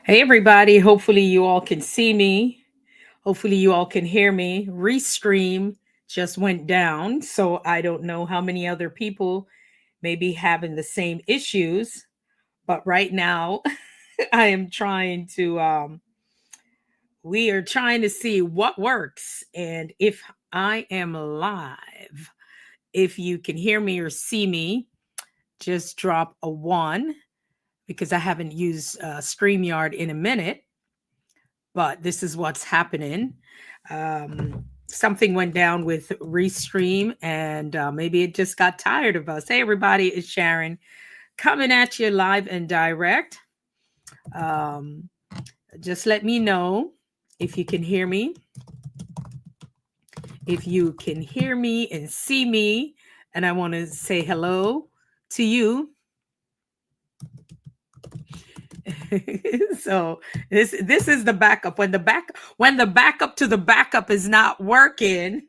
Hey, everybody. Hopefully, you all can see me. Hopefully, you all can hear me. Restream just went down. So I don't know how many other people may be having the same issues. But right now, I am trying we are trying to see what works. And if I am live, if you can hear me or see me, just drop a one because I haven't used StreamYard in a minute. But this is what's happening. Something went down with Restream, and maybe it just got tired of us. Hey, everybody, it's Sharon coming at you live and direct. Um, just let me know if you can hear me. If you can hear me and see me, and I want to say hello to you. So this is the backup. When the backup to the backup is not working,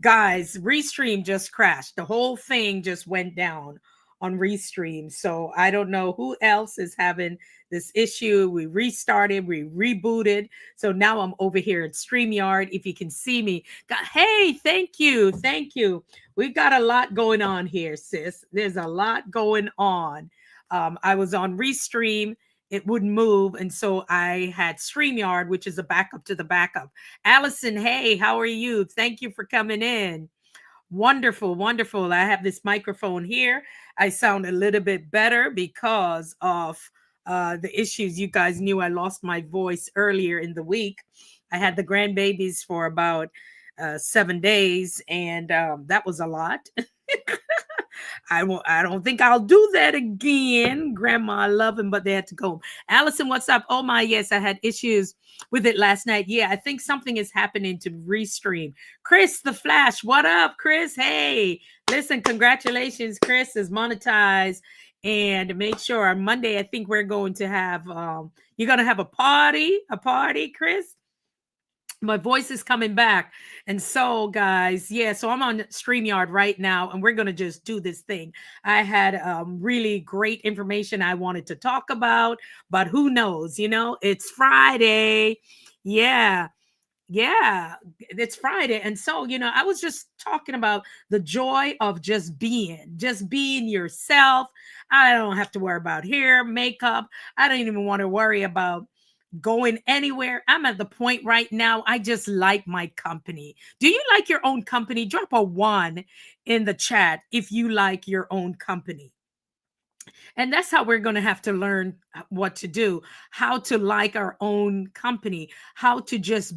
guys, Restream just crashed. The whole thing just went down on Restream. So I don't know who else is having this issue. We restarted, we rebooted. So now I'm over here at StreamYard. If you can see me, hey, thank you. Thank you. We've got a lot going on here, sis. There's a lot going on. I was on Restream. It wouldn't move. And so I had StreamYard, which is a backup to the backup. Allison, hey, how are you? Thank you for coming in. Wonderful, wonderful. I have this microphone here. I sound a little bit better because of the issues. You guys knew I lost my voice earlier in the week. I had the grandbabies for about 7 days, and that was a lot. I don't think I'll do that again. Grandma, I love him, but they had to go. Allison, what's up? Oh my, yes, I had issues with it last night. Yeah, I think something is happening to Restream. Chris the Flash, what up, Chris? Hey, listen, congratulations, Chris is monetized. And make sure on Monday, I think we're going to have you're gonna have a party, Chris. My voice is coming back. And so, guys, yeah, so I'm on StreamYard right now, and we're going to just do this thing. I had really great information I wanted to talk about, but who knows? It's Friday. Yeah. Yeah, it's Friday. And so, I was just talking about the joy of just being yourself. I don't have to worry about hair, makeup. I don't even want to worry about going anywhere. I'm at the point right now, I just like my company. Do you like your own company? Drop a one in the chat if you like your own company. And that's how we're going to have to learn what to do, how to like our own company, how to just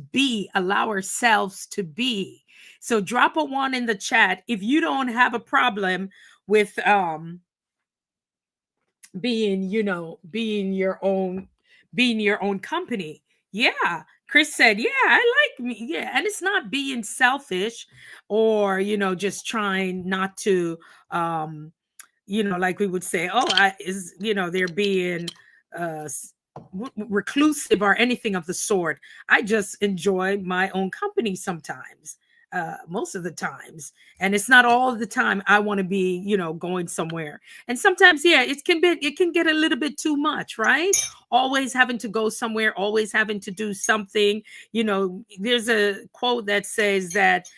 allow ourselves to be. So drop a one in the chat if you don't have a problem with being your own company. Yeah. Chris said, yeah, I like me. Yeah. And it's not being selfish or, just trying not to, like we would say, oh, they're being uh, reclusive or anything of the sort. I just enjoy my own company sometimes. Most of the times, and it's not all of the time I want to be going somewhere. And sometimes, yeah, it can get a little bit too much, right? Always having to go somewhere, always having to do something. There's a quote that says that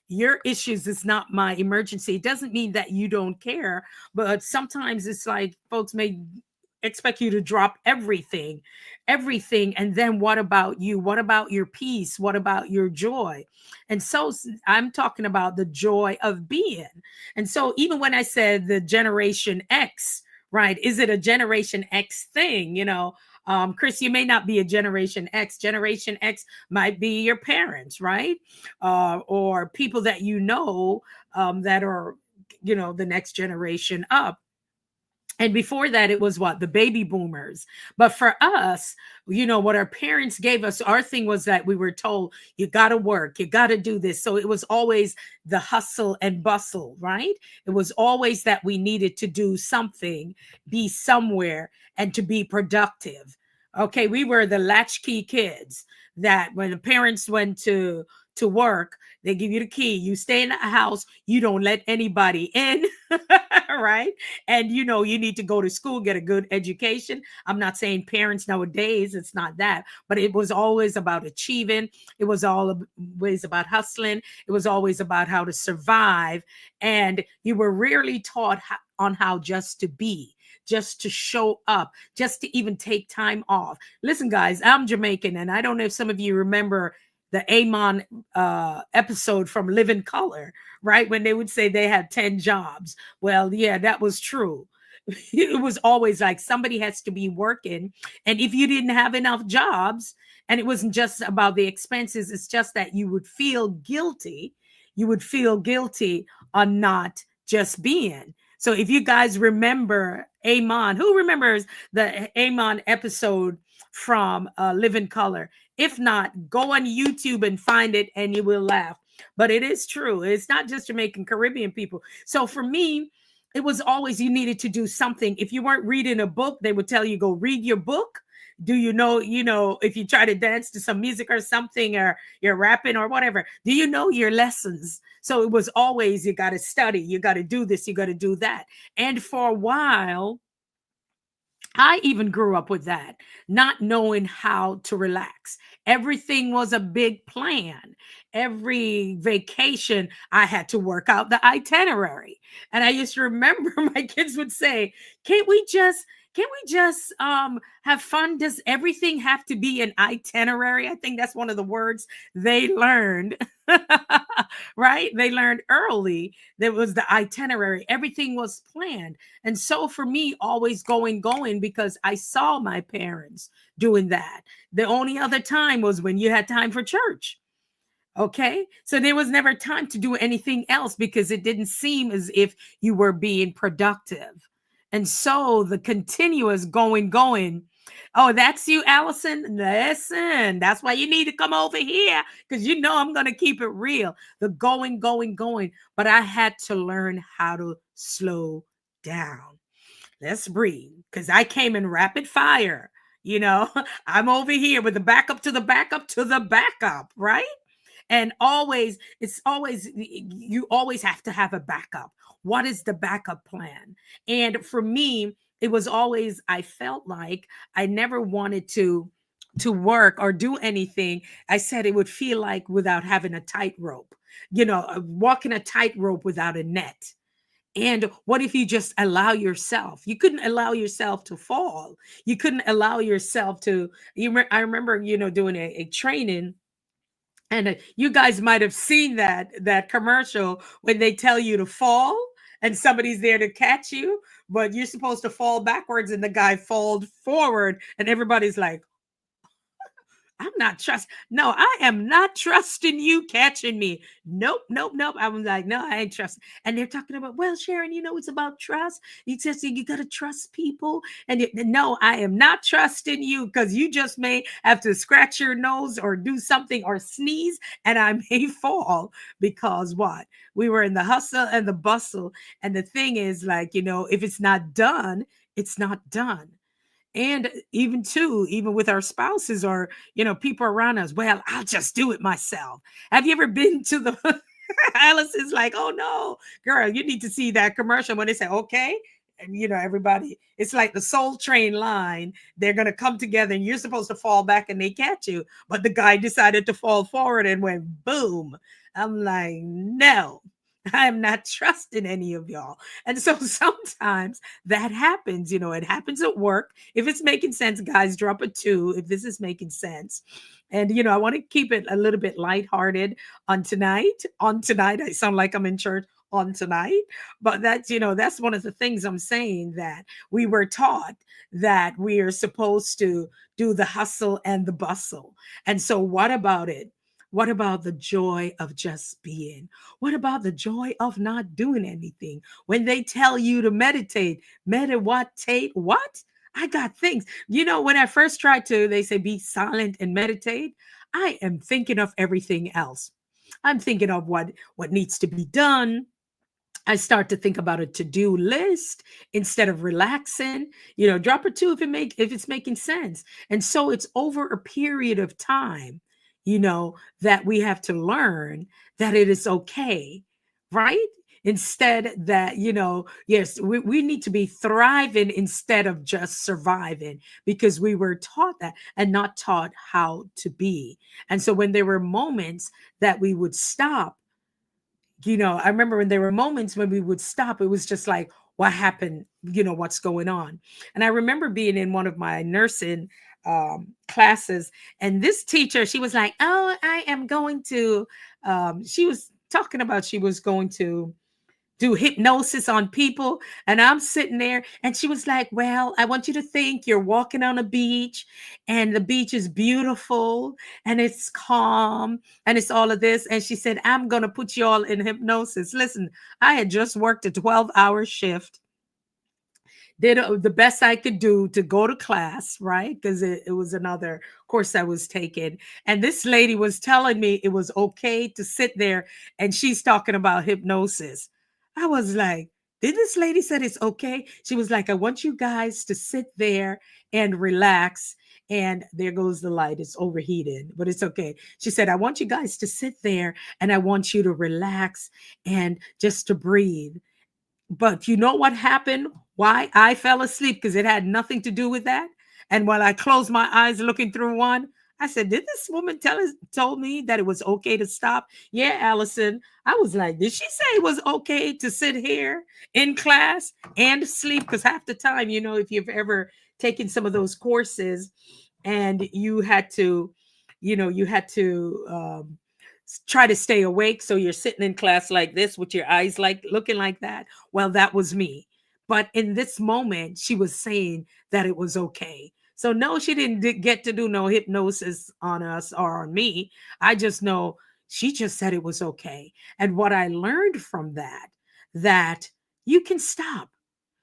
your issues is not my emergency. It doesn't mean that you don't care, but sometimes it's like folks may expect you to drop everything. And then what about you? What about your peace? What about your joy? And so I'm talking about the joy of being. And so even when I said the Generation X, right, is it a Generation X thing? Chris, you may not be a Generation X. Generation X might be your parents, right? Or people that that are, the next generation up. And before that, it was what? The baby boomers. But for us, what our parents gave us, our thing was that we were told, you got to work, you got to do this. So it was always the hustle and bustle, right? It was always that we needed to do something, be somewhere, and to be productive. Okay, we were the latchkey kids that when the parents went to work, they give you the key. You stay in the house. You don't let anybody in, right? And you need to go to school, get a good education. I'm not saying parents nowadays, it's not that, but it was always about achieving. It was always about hustling. It was always about how to survive. And you were rarely taught on how just to be, just to show up, just to even take time off. Listen, guys, I'm Jamaican, and I don't know if some of you remember the Amon episode from Living Color, right? When they would say they had 10 jobs. Well, yeah, that was true. It was always like somebody has to be working. And if you didn't have enough jobs, and it wasn't just about the expenses, it's just that you would feel guilty. You would feel guilty on not just being. So if you guys remember Amon, who remembers the Amon episode from Living Color? If not, go on YouTube and find it and you will laugh. But it is true. It's not just Jamaican, Caribbean people. So for me, it was always you needed to do something. If you weren't reading a book, they would tell you go read your book. Do if you try to dance to some music or something, or you're rapping or whatever, do you know your lessons? So it was always you got to study, you got to do this, you got to do that. And for a while, I even grew up with that, not knowing how to relax. Everything was a big plan. Every vacation, I had to work out the itinerary. And I used to remember my kids would say, can't we just have fun? Does everything have to be an itinerary? I think that's one of the words they learned. Right? They learned early. There was the itinerary. Everything was planned. And so for me, always going, because I saw my parents doing that. The only other time was when you had time for church. Okay. So there was never time to do anything else because it didn't seem as if you were being productive. And so the continuous going. Oh, that's you, Allison. Listen, that's why you need to come over here because I'm going to keep it real. The going. But I had to learn how to slow down. Let's breathe because I came in rapid fire. I'm over here with the backup to the backup to the backup, right? And you always have to have a backup. What is the backup plan? And for me, it was always, I felt like I never wanted to work or do anything. I said it would feel like without having a tightrope, walking a tightrope without a net. And what if you just allow yourself? You couldn't allow yourself to fall. You couldn't allow yourself to. I remember, doing a training, and you guys might have seen that commercial when they tell you to fall and somebody's there to catch you, but you're supposed to fall backwards and the guy falls forward and everybody's like, I'm not trust. No, I am not trusting you catching me. Nope. I'm like, no, I ain't trusting. And they're talking about, well, Sharon, it's about trust. He says you got to trust people. And no, I am not trusting you because you just may have to scratch your nose or do something or sneeze, and I may fall because what? We were in the hustle and the bustle. And the thing is, like, if it's not done, it's not done. And even with our spouses or people around us, well, I'll just do it myself. Have you ever been to the Alice is like, oh no, girl, you need to see that commercial when they say okay, and everybody, it's like the Soul Train line. They're going to come together and you're supposed to fall back and they catch you, but the guy decided to fall forward and went boom. I'm like, no, I'm not trusting any of y'all. And so sometimes that happens, it happens at work. If it's making sense, guys, drop a 2 if this is making sense. And I want to keep it a little bit lighthearted on tonight. On tonight, I sound like I'm in church on tonight, but that's one of the things I'm saying, that we were taught that we are supposed to do the hustle and the bustle. And so what about it? What about the joy of just being? What about the joy of not doing anything? When they tell you to meditate, what? I got things. When I first tried to, they say be silent and meditate. I am thinking of everything else. I'm thinking of what needs to be done. I start to think about a to-do list instead of relaxing. Drop a 2 if it's making sense. And so it's over a period of time, that we have to learn that it is okay, right? instead that, yes, we need to be thriving instead of just surviving, because we were taught that and not taught how to be. And so when there were moments that we would stop, I remember when there were moments when we would stop, it was just like, what happened? What's going on? And I remember being in one of my nursing classes, and this teacher, she was like, oh, I am going to, she was talking about she was going to do hypnosis on people. And I'm sitting there, and she was like, well, I want you to think you're walking on a beach, and the beach is beautiful and it's calm and it's all of this. And she said, I'm going to put you all in hypnosis. Listen, I had just worked a 12-hour shift, did the best I could do to go to class, right? Because it was another course I was taking. And this lady was telling me it was okay to sit there, and she's talking about hypnosis. I was like, did this lady said it's okay? She was like, I want you guys to sit there and relax. And there goes the light. It's overheated, but it's okay. She said, I want you guys to sit there and I want you to relax and just to breathe. But you know what happened? Why I fell asleep? Because it had nothing to do with that. And when I closed my eyes looking through one, I said, "Did this woman told me that it was okay to stop?" Yeah, Allison. I was like, "Did she say it was okay to sit here in class and sleep?" Because half the time, if you've ever taken some of those courses, and you had to try to stay awake. So you're sitting in class like this with your eyes like looking like that. Well, that was me. But in this moment, she was saying that it was okay. So no, she didn't get to do no hypnosis on us or on me. I just know she just said it was okay. And what I learned from that you can stop,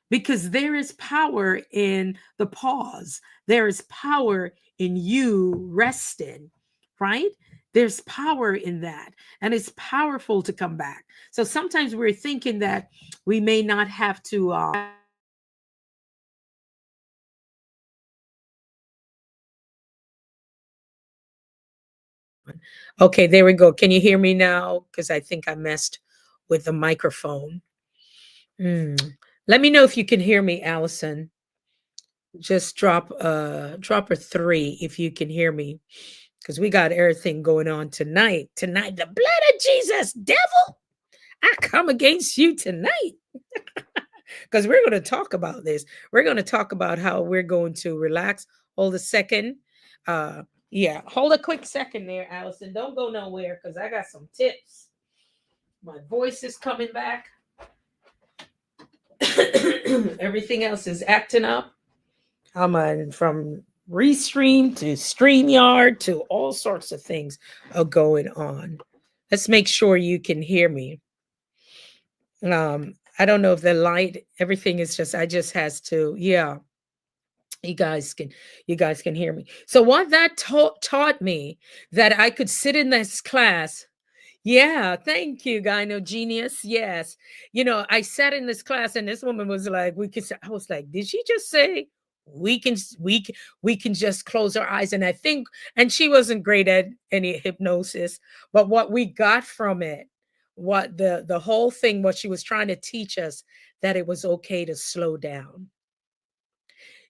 because there is power in the pause. There is power in you resting, right? There's power in that. And it's powerful to come back. So sometimes we're thinking that we may not have to. Okay, there we go. Can you hear me now? Because I think I messed with the microphone. Mm. Let me know if you can hear me, Allison. Just drop a three if you can hear me, because we got everything going on tonight. Tonight, the blood of Jesus, devil, I come against you tonight. Because we're going to talk about this. We're going to talk about how we're going to relax. Hold a second. Uh, yeah, hold a quick second there, Allison. Don't go nowhere, because I got some tips. My voice is coming back. Everything else is acting up. I'm from Restream to StreamYard to all sorts of things are going on. Let's make sure you can hear me. I don't know if the light, everything is just, I just has to, yeah. You guys can hear me. So what that taught me, that I could sit in this class. Yeah, thank you, Gyno Genius. Yes. I sat in this class, and this woman was like, I was like, did she just say we can we can just close our eyes? And I think, and she wasn't great at any hypnosis, but what we got from it, what the whole thing, what she was trying to teach us, that it was okay to slow down.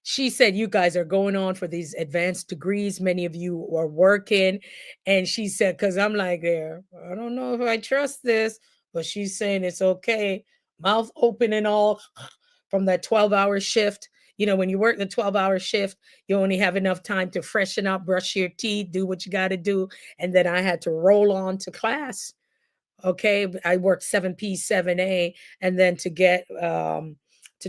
She said, you guys are going on for these advanced degrees. Many of you are working. And she said, because I'm like, there, I don't know if I trust this, but she's saying it's okay. Mouth open and all from that 12-hour shift. When you work the 12-hour shift, you only have enough time to freshen up, brush your teeth, do what you got to do. And then I had to roll on to class. Okay, I worked 7P, 7A, and then to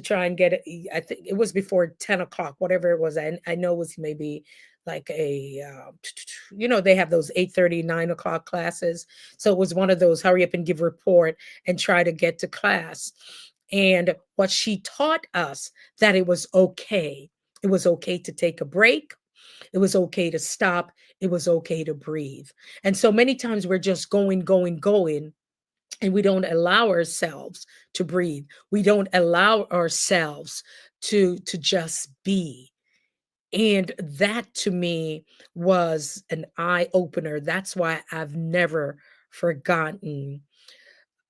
try and get it. I think it was before 10 o'clock, whatever it was. I know it was maybe like they have those 8:30, 9 o'clock classes. So it was one of those hurry up and give report and try to get to class. And what she taught us, that it was okay. It was okay to take a break. It was okay to stop. It was okay to breathe. And so many times we're just going, going, going, and we don't allow ourselves to breathe. We don't allow ourselves to just be. And that to me was an eye opener. That's why I've never forgotten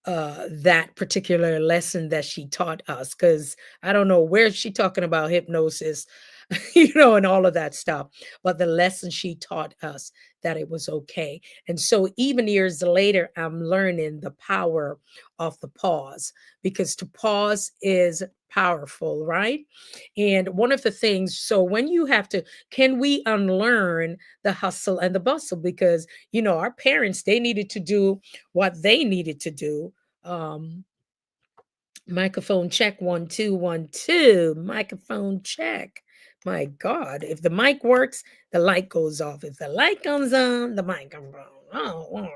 that particular lesson that she taught us, because I don't know where she talking about hypnosis, and all of that stuff. But the lesson she taught us, that it was okay. And so even years later, I'm learning the power of the pause, because to pause is powerful, right? And one of the things, so when you have to, can we unlearn the hustle and the bustle? Because, our parents, they needed to do what they needed to do. um Microphone check, 1 2 1 2. Microphone check. My God, if the mic works, the light goes off. If the light comes on, the mic comes on. Oh Lord.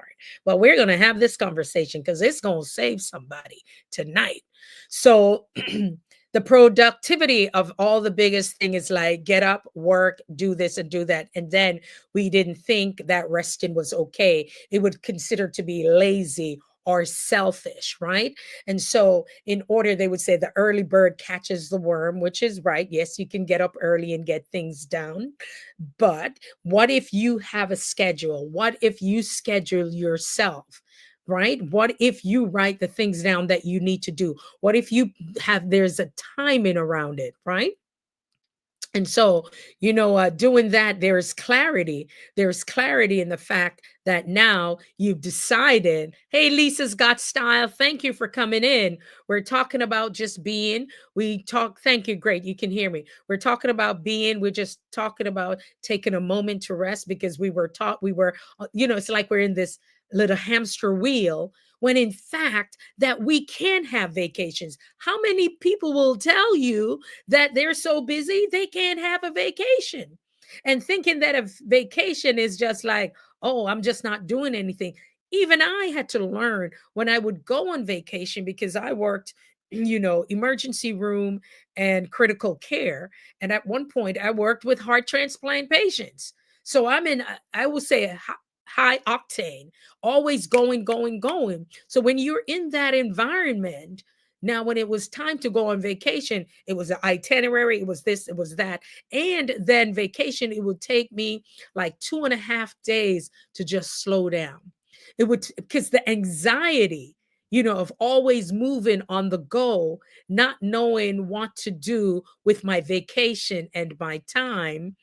But we're gonna have this conversation because it's gonna save somebody tonight. So the productivity of all the biggest thing is like get up, work, do this and do that. And then we didn't think that resting was okay. It would consider to be lazy or selfish, right? And so, in order, they would say the early bird catches the worm, which is right. Yes, you can get up early and get things done. But what if you have a schedule? What if you schedule yourself? Right? What if you write the things down that you need to do? What if you there's a timing around it, right? And so, doing that, there's clarity in the fact that now you've decided, hey, Lisa's got style, thank you for coming in. We're talking about just being. Thank you, great, you can hear me. We're talking about being. We're just talking about taking a moment to rest, because it's like we're in this little hamster wheel, when in fact that we can have vacations. How many people will tell you that they're so busy they can't have a vacation, and thinking that a vacation is just like, oh, I'm just not doing anything. Even I had to learn when I would go on vacation, because I worked emergency room and critical care, and at one point I worked with heart transplant patients. So I'm in, I will say, a high octane, always going, going, going. So when you're in that environment, now, when it was time to go on vacation, it was an itinerary, it was this, it was that. And then vacation, it would take me like 2.5 days to just slow down. It would, because the anxiety, of always moving on the go, not knowing what to do with my vacation and my time,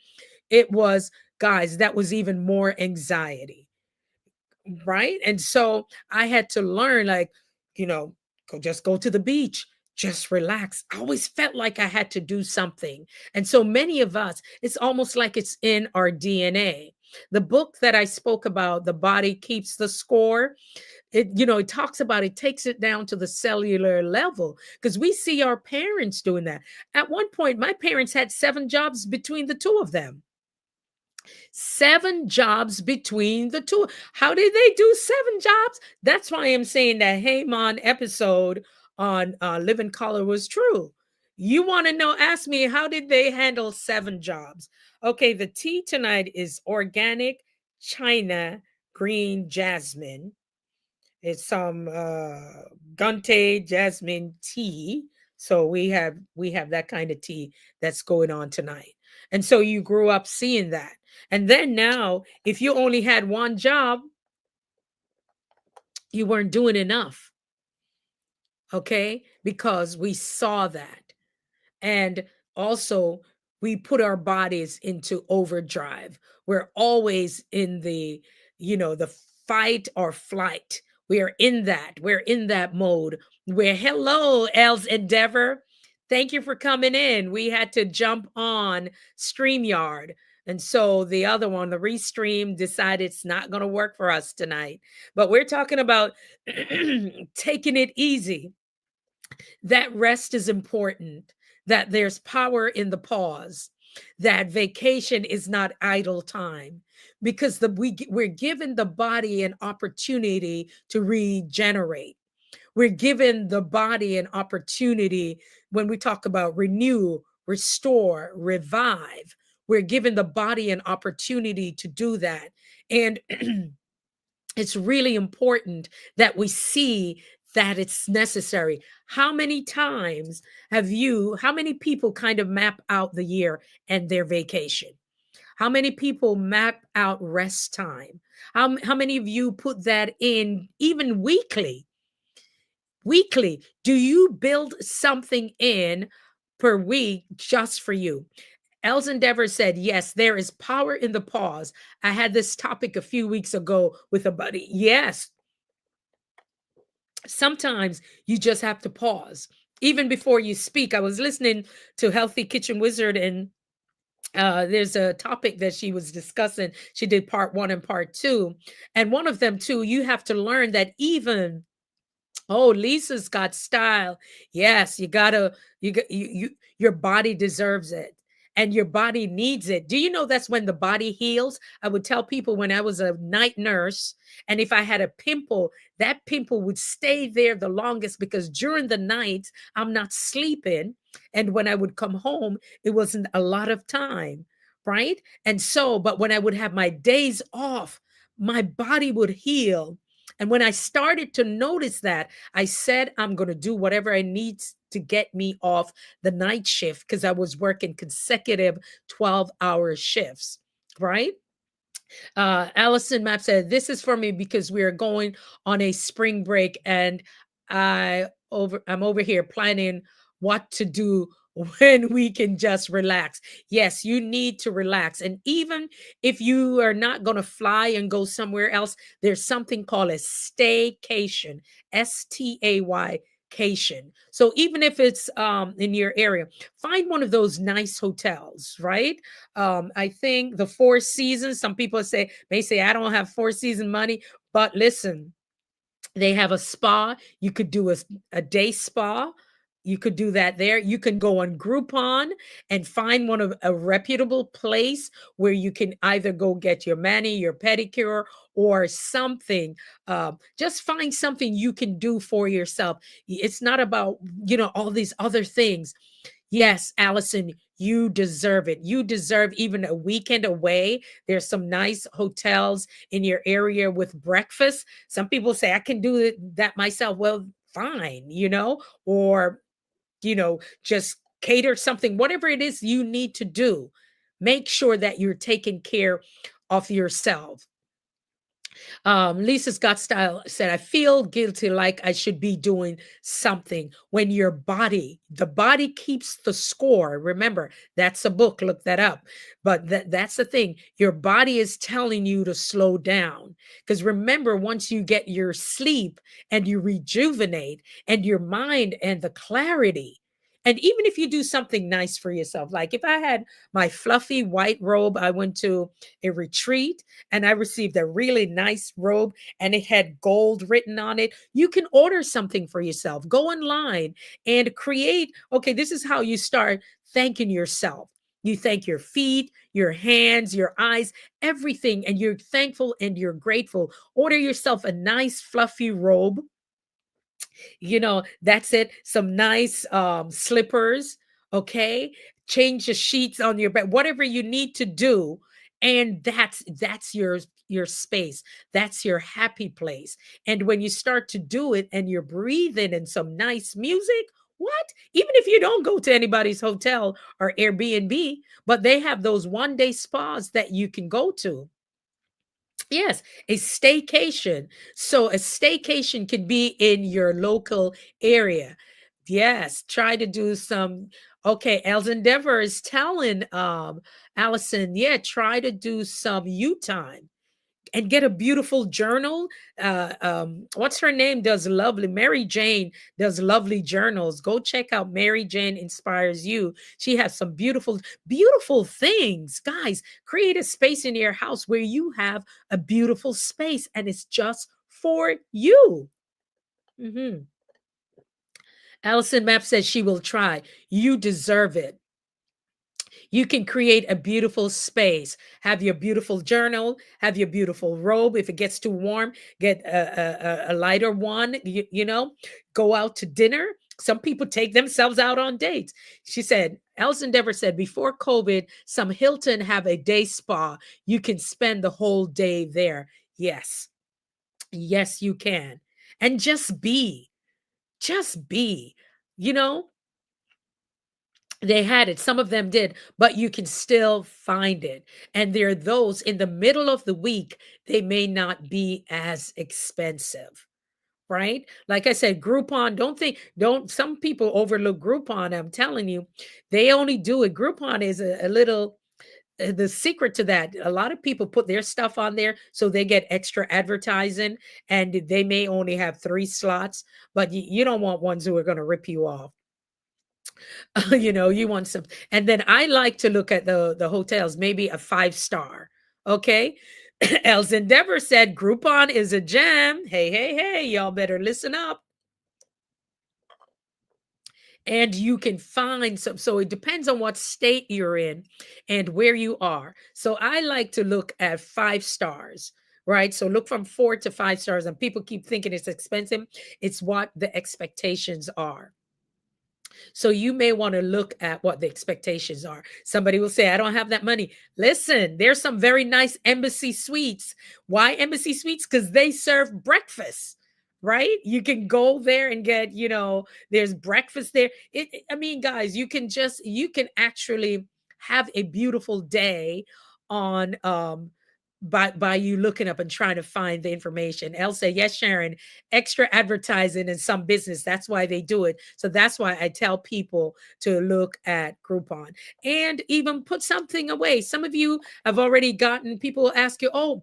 it was, guys, that was even more anxiety, right? And so I had to learn, like, just go to the beach, just relax. I always felt like I had to do something. And so many of us, it's almost like it's in our DNA. The book that I spoke about, The Body Keeps the Score, it talks about, it takes it down to the cellular level, because we see our parents doing that. At one point, my parents had 7 jobs between the two of them. 7 jobs between the two. How did they do 7 jobs? That's why I'm saying that Heyman episode on Living Color was true. You want to know? Ask me, how did they handle 7 jobs? Okay, the tea tonight is organic China green jasmine. It's some Gunte jasmine tea. So we have that kind of tea that's going on tonight. And so you grew up seeing that. And then now, if you only had one job, you weren't doing enough. Okay? Because we saw that. And also, we put our bodies into overdrive. We're always in the fight or flight. We're in that mode where, hello, Els Endeavor. Thank you for coming in. We had to jump on StreamYard. And so the other one, the Restream, decided it's not going to work for us tonight. But we're talking about taking it easy, that rest is important, that there's power in the pause, that vacation is not idle time, because we're given the body an opportunity to regenerate. We're given the body an opportunity when we talk about renew, restore, revive. We're given the body an opportunity to do that. And it's really important that we see that it's necessary. How many people kind of map out the year and their vacation? How many people map out rest time? How many of you put that in even weekly? Weekly, do you build something in per week just for you? Els Endeavor said, yes, there is power in the pause. I had this topic a few weeks ago with a buddy. Yes, sometimes you just have to pause. Even before you speak, I was listening to Healthy Kitchen Wizard, and there's a topic that she was discussing. She did part one and part two. And one of them, too, you have to learn that even oh, Lisa's got style. Yes, you gotta, your body deserves it. And your body needs it. Do you know that's when the body heals? I would tell people when I was a night nurse, and if I had a pimple, that pimple would stay there the longest because during the night, I'm not sleeping. And when I would come home, it wasn't a lot of time, right? And so, but when I would have my days off, my body would heal. And when I started to notice that, I said, I'm going to do whatever I need to get me off the night shift because I was working consecutive 12-hour shifts, right? Allison Map said, "This is for me because we are going on a spring break, and I'm over here planning what to do when we can just relax." Yes, you need to relax, and even if you are not going to fly and go somewhere else, there's something called a staycation, STAY. Cation. So even if it's in your area, find one of those nice hotels, right? I think the Four Seasons, some people may say, I don't have Four Season money, but listen, they have a spa. You could do a day spa. You could do that there. You can go on Groupon and find one of a reputable place where you can either go get your mani, your pedicure, or something. Just find something you can do for yourself. It's not about, all these other things. Yes, Allison, you deserve it. You deserve even a weekend away. There's some nice hotels in your area with breakfast. Some people say, I can do that myself. Well, fine, or, just cater something, whatever it is you need to do. Make sure that you're taking care of yourself. Lisa Scott Style said, I feel guilty like I should be doing something when the body keeps the score. Remember, that's a book, look that up. But that's the thing. Your body is telling you to slow down. Because remember, once you get your sleep and you rejuvenate and your mind and the clarity, and even if you do something nice for yourself, like if I had my fluffy white robe, I went to a retreat and I received a really nice robe and it had gold written on it. You can order something for yourself. Go online and create. Okay, this is how you start thanking yourself. You thank your feet, your hands, your eyes, everything, and you're thankful and you're grateful. Order yourself a nice fluffy robe. That's it. Some nice slippers. Okay, change the sheets on your bed, whatever you need to do, and that's your space. That's your happy place. And when you start to do it and you're breathing in some nice music, what, even if you don't go to anybody's hotel or Airbnb, but they have those one day spas that you can go to. Yes, a staycation. So a staycation can be in your local area. Yes, try to do some. Okay, Els Endeavor is telling Allison, yeah, try to do some you time and get a beautiful journal. What's her name? Does lovely. Mary Jane does lovely journals. Go check out Mary Jane Inspires You. She has some beautiful, beautiful things. Guys, create a space in your house where you have a beautiful space and it's just for you. Mhm. Allison Mapp says she will try. You deserve it. You can create a beautiful space. Have your beautiful journal, have your beautiful robe. If it gets too warm, get a lighter one, go out to dinner. Some people take themselves out on dates. She said, Elson Dever said, before COVID, some Hilton have a day spa. You can spend the whole day there. Yes. Yes, you can. And just be, you know, they had it. Some of them did, but you can still find it. And there are those in the middle of the week, they may not be as expensive. right? Like I said, Groupon, don't, some people overlook Groupon. I'm telling you, they only do it. Groupon is a little, the secret to that. A lot of people put their stuff on there so they get extra advertising, and they may only have 3 slots, but you don't want ones who are going to rip you off. You want some. And then I like to look at the hotels, maybe a 5 star. Okay. Els Endeavor said Groupon is a gem. Hey, hey, hey, y'all better listen up. And you can find some, so it depends on what state you're in and where you are. So I like to look at 5 stars, right? So look from 4 to 5 stars, and people keep thinking it's expensive. It's what the expectations are. So you may want to look at what the expectations are. Somebody will say, I don't have that money. Listen, there's some very nice Embassy Suites. Why Embassy Suites? Because they serve breakfast, right? You can go there and get, there's breakfast there. I mean, guys, you can actually have a beautiful day on by you looking up and trying to find the information. Elsa, yes, Sharon, extra advertising in some business. That's why they do it. So that's why I tell people to look at Groupon and even put something away. Some of you have already gotten, people ask you, oh,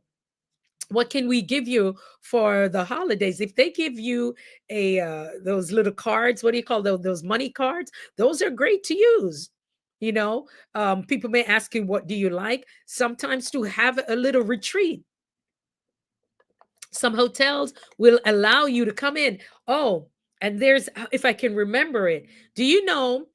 what can we give you for the holidays? If they give you a those little cards, what do you call those money cards? Those are great to use. you know People may ask you, what do you like? Sometimes to have a little retreat. Some hotels will allow you to come in. Oh, and there's, if I can remember it, do you know,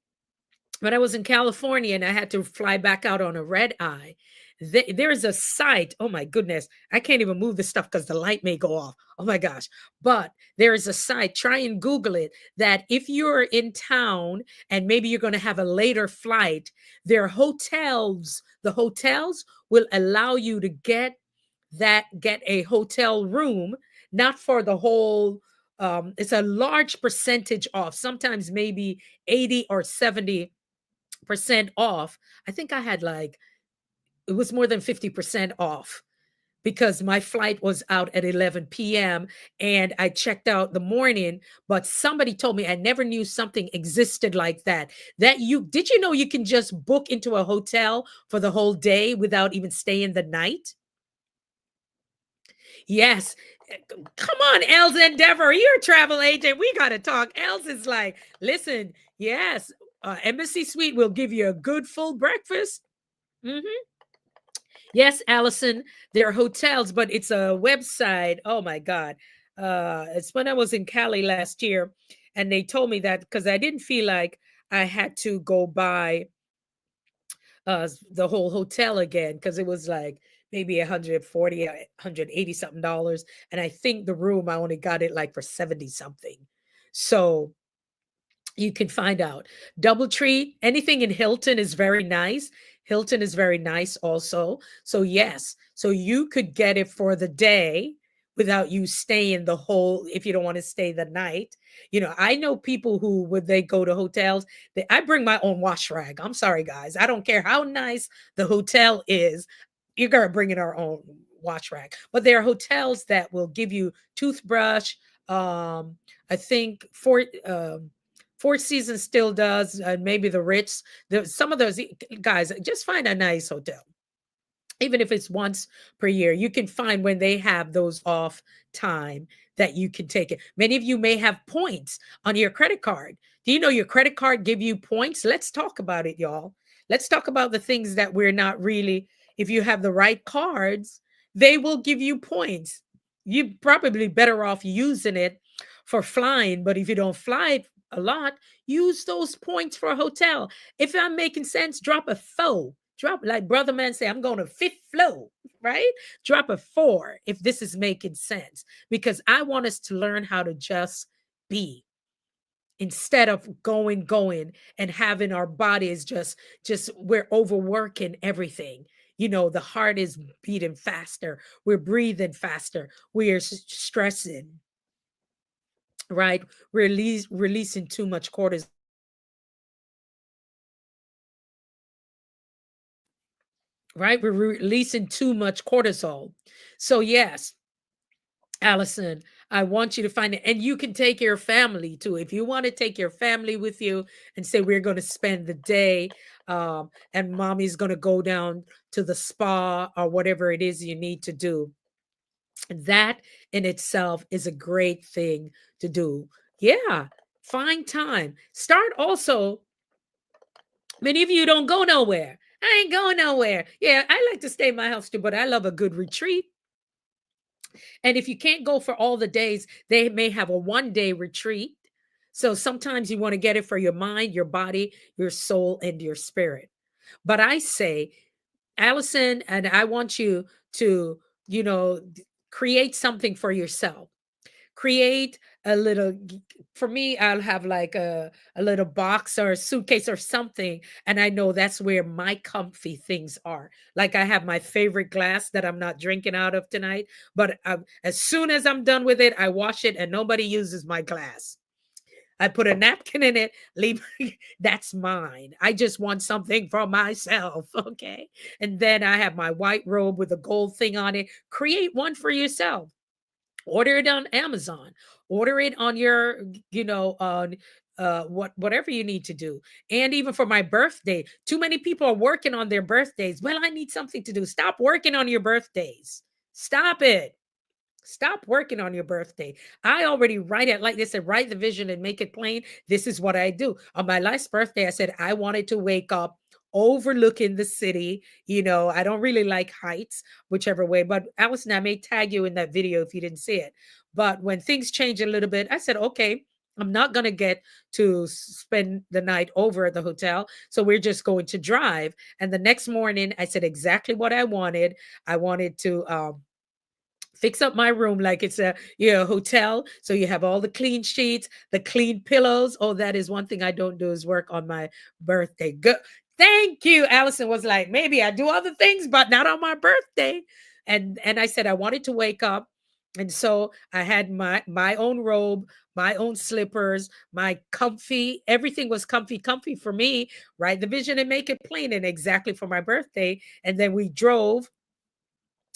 when I was in California and I had to fly back out on a red eye, there's a site. Oh my goodness, I can't even move this stuff because the light may go off. Oh my gosh. But there is a site, try and Google it, that if you're in town and maybe you're going to have a later flight, the hotels will allow you to get a hotel room, not for the whole, it's a large percentage off, sometimes maybe 80 or 70% off. I think I had like, it was more than 50% off because my flight was out at 11 p.m. and I checked out the morning, but somebody told me, I never knew something existed like that. Did you know you can just book into a hotel for the whole day without even staying the night? Yes. Come on, Els Endeavor. You're a travel agent. We got to talk. Els is like, listen, yes, Embassy Suite will give you a good full breakfast. Hmm. Yes, Allison, there are hotels, but it's a website. Oh my God. It's when I was in Cali last year, and they told me that because I didn't feel like I had to go buy the whole hotel again, because it was like maybe 140, 180 something dollars. And I think the room, I only got it like for 70 something. So you can find out. Doubletree, anything in Hilton is very nice. Hilton is very nice also. So yes, so you could get it for the day without you staying the whole, if you don't want to stay the night. I know people who, would they go to hotels, I bring my own wash rag. I'm sorry, guys. I don't care how nice the hotel is. You're gonna bring in our own wash rag. But there are hotels that will give you toothbrush. I think Four Seasons still does, maybe the Ritz. Some of those, guys, just find a nice hotel. Even if it's once per year, you can find when they have those off time that you can take it. Many of you may have points on your credit card. Do you know your credit card give you points? Let's talk about it, y'all. Let's talk about the things that we're not really, if you have the right cards, they will give you points. You're probably better off using it for flying, but if you don't fly a lot, use those points for a hotel. If I'm making sense, drop a foe. Drop, like Brother Man say, I'm going to fifth flow, right? Drop a 4 if this is making sense, because I want us to learn how to just be, instead of going and having our bodies just we're overworking everything. The heart is beating faster, we're breathing faster, we're stressing, right? Releasing too much cortisol, right? We're releasing too much cortisol. So yes, Allison, I want you to find it. And you can take your family too. If you want to take your family with you and say, we're going to spend the day, and mommy's going to go down to the spa or whatever it is you need to do, that in itself is a great thing to do. Yeah, find time. Start also. Many of you don't go nowhere. I ain't going nowhere. Yeah, I like to stay in my house too, but I love a good retreat. And if you can't go for all the days, they may have a 1 day retreat. So sometimes you want to get it for your mind, your body, your soul, and your spirit. But I say, Allison, and I want you to, you know, create something for yourself. Create a little, for me, I'll have like a little box or a suitcase or something, and I know that's where my comfy things are. Like I have my favorite glass that I'm not drinking out of tonight, but as soon as I'm done with it, I wash it and nobody uses my glass. I put a napkin in it, leave. That's mine. I just want something for myself. Okay. And then I have my white robe with a gold thing on it. Create one for yourself. Order it on Amazon. Order it on your, on whatever you need to do. And even for my birthday, too many people are working on their birthdays. Well, I need something to do. Stop working on your birthdays. Stop it. Stop working on your birthday. I already write it like they said, write the vision and make it plain. This is what I do. On my last birthday, I said I wanted to wake up overlooking the city. I don't really like heights, whichever way. But Allison, I may tag you in that video if you didn't see it. But when things change a little bit, I said, okay, I'm not going to get to spend the night over at the hotel. So we're just going to drive. And the next morning, I said exactly what I wanted. I wanted to fix up my room like it's a hotel, so you have all the clean sheets, the clean pillows. Oh, that is one thing I don't do, is work on my birthday. Good. Thank you. Allison was like, maybe I do other things but not on my birthday. And I said I wanted to wake up, and so I had my own robe, my own slippers, my comfy, everything was comfy for me. Write the vision and make it plain, and exactly for my birthday. And then we drove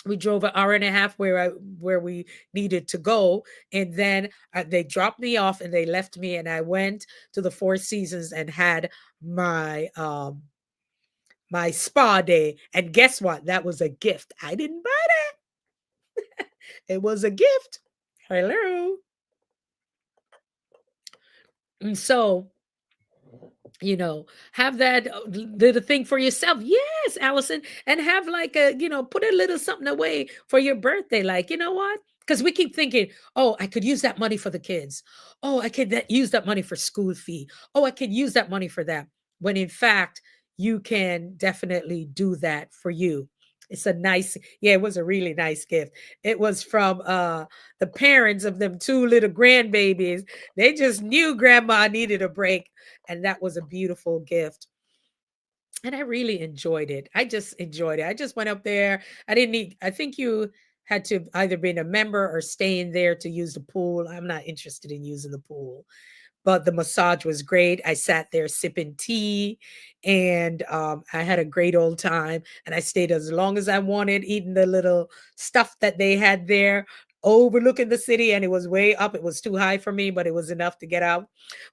an hour and a half where we needed to go, and then they dropped me off and they left me, and I went to the Four Seasons and had my spa day. And guess what? That was a gift. I didn't buy that. It was a gift. Hello. And so, you know, have that little thing for yourself. Yes, Allison. And have like put a little something away for your birthday. Like, you know what? Because we keep thinking, oh, I could use that money for the kids. Oh, I could use that money for school fee. Oh, I could use that money for that. When in fact, you can definitely do that for you. It's a nice, yeah, it was a really nice gift. It was from the parents of them two little grandbabies. They just knew grandma needed a break, and that was a beautiful gift. And I really enjoyed it. I just enjoyed it. I just went up there. I didn't need, I think you had to either been a member or stay in there to use the pool. I'm not interested in using the pool, but the massage was great. I sat there sipping tea, and I had a great old time. And I stayed as long as I wanted, eating the little stuff that they had there, overlooking the city. And it was way up. It was too high for me, but it was enough to get out.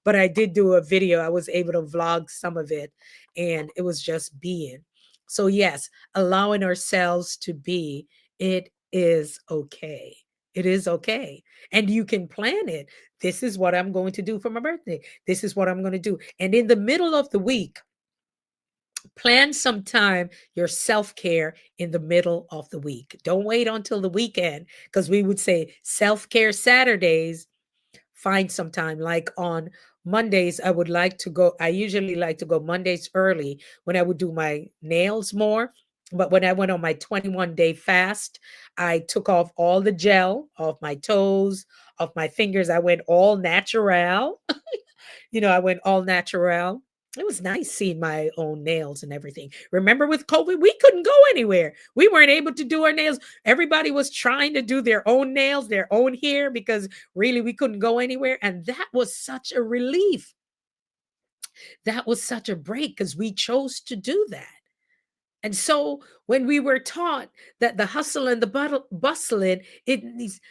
But I did do a video. I was able to vlog some of it, and it was just being. So, yes, allowing ourselves to be, it is okay. It is okay. And you can plan it. This is what I'm going to do for my birthday. This is what I'm going to do. And in the middle of the week, plan some time your self-care in the middle of the week. Don't wait until the weekend, because we would say self-care Saturdays. Find some time, like on Mondays. I usually like to go Mondays early, when I would do my nails more. But when I went on my 21-day fast, I took off all the gel off my toes, off my fingers. I went all natural. I went all natural. It was nice seeing my own nails and everything. Remember, with COVID, we couldn't go anywhere. We weren't able to do our nails. Everybody was trying to do their own nails, their own hair, because really we couldn't go anywhere. And that was such a relief. That was such a break, because we chose to do that. And so when we were taught that the hustle and the bustling, it needs,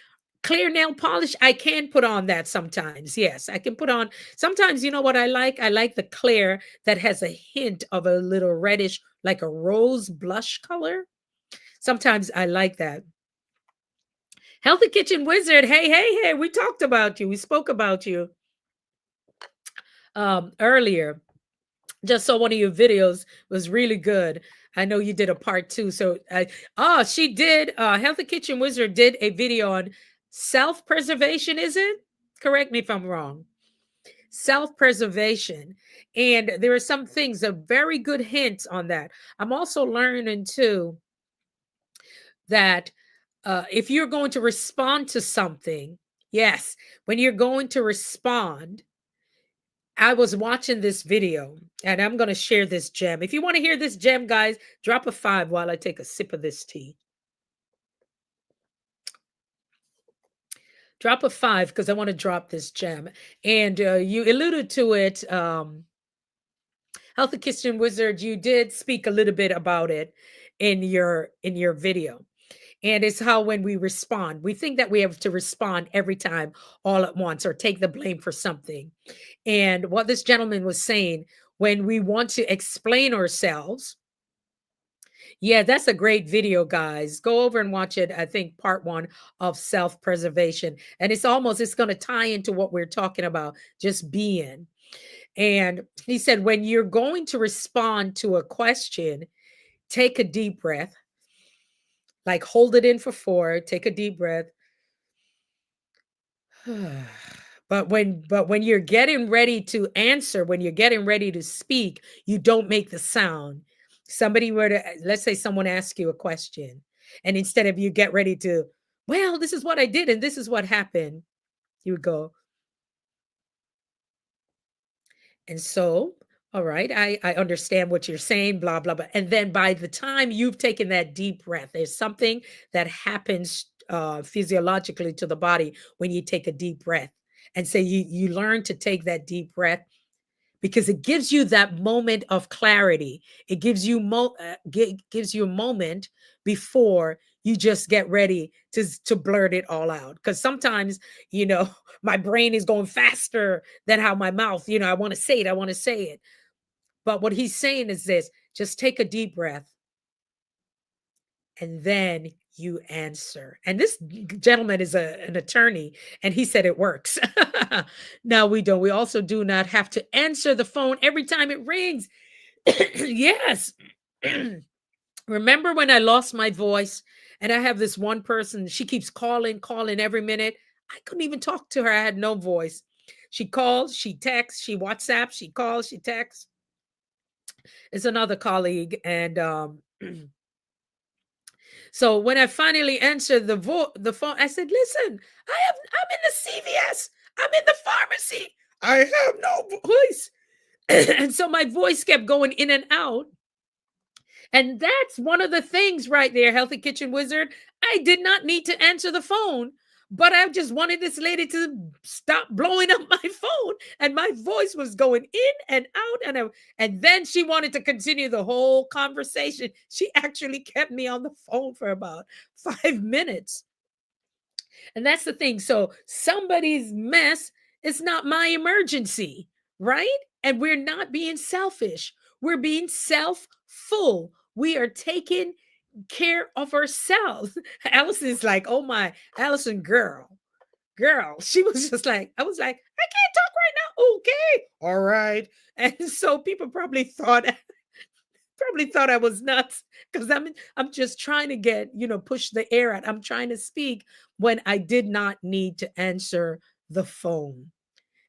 Clear nail polish, I can put on that sometimes. Yes, I can put on sometimes. You know what I like? I like the clear that has a hint of a little reddish, like a rose blush color. Sometimes I like that. Healthy Kitchen Wizard, hey, hey, hey, we talked about you. We spoke about you earlier. Just saw one of your videos, was really good. I know you did a part two. So, she did. Healthy Kitchen Wizard did a video on self preservation. Is it? Correct me if I'm wrong. Self preservation, and there are some things, a very good hints on that. I'm also learning too that if you're going to respond to something, yes, when you're going to respond, I was watching this video and I'm going to share this gem. If you want to hear this gem, guys, drop a 5 while I take a sip of this tea. Drop a 5 because I want to drop this gem. And you alluded to it, Healthy Kitchen Wizard. You did speak a little bit about it in your video. And it's how when we respond, we think that we have to respond every time all at once or take the blame for something. And what this gentleman was saying, when we want to explain ourselves, yeah, that's a great video, guys. Go over and watch it. I think part one of self preservation. And it's going to tie into what we're talking about, just being. And he said, when you're going to respond to a question, take a deep breath, like hold it in for 4, take a deep breath. But when you're getting ready to answer, when you're getting ready to speak, you don't make the sound. Somebody were to, let's say someone asks you a question, and instead of you get ready to, well, this is what I did and this is what happened, you would go, and so, all right, I understand what you're saying, blah, blah, blah. And then by the time you've taken that deep breath, there's something that happens physiologically to the body when you take a deep breath. And so you learn to take that deep breath because it gives you that moment of clarity. It gives you gives you a moment before you just get ready to blurt it all out. Because sometimes, you know, my brain is going faster than how my mouth, I want to say it, I want to say it. But what he's saying is this: just take a deep breath and then you answer. And this gentleman is an attorney, and he said it works. Now we don't. We also do not have to answer the phone every time it rings. Yes. Remember when I lost my voice and I have this one person, she keeps calling, calling every minute. I couldn't even talk to her. I had no voice. She calls, she texts, she WhatsApps, she calls, she texts. It's another colleague. And so when I finally answered the phone, I said, "Listen, I'm in the CVS. I'm in the pharmacy. I have no voice." And so my voice kept going in and out. And that's one of the things right there, Healthy Kitchen Wizard. I did not need to answer the phone, but I just wanted this lady to stop blowing up my phone. And my voice was going in and out. And then she wanted to continue the whole conversation. She actually kept me on the phone for about 5 minutes. And that's the thing. So somebody's mess is not my emergency, right? And we're not being selfish. We're being self-full. We are taking care of ourselves. Allison's like, oh my, Allison, girl. She was just like, I was like, I can't talk right now. Okay. All right. And so people probably thought I was nuts because I'm just trying to get, push the air out. I'm trying to speak when I did not need to answer the phone.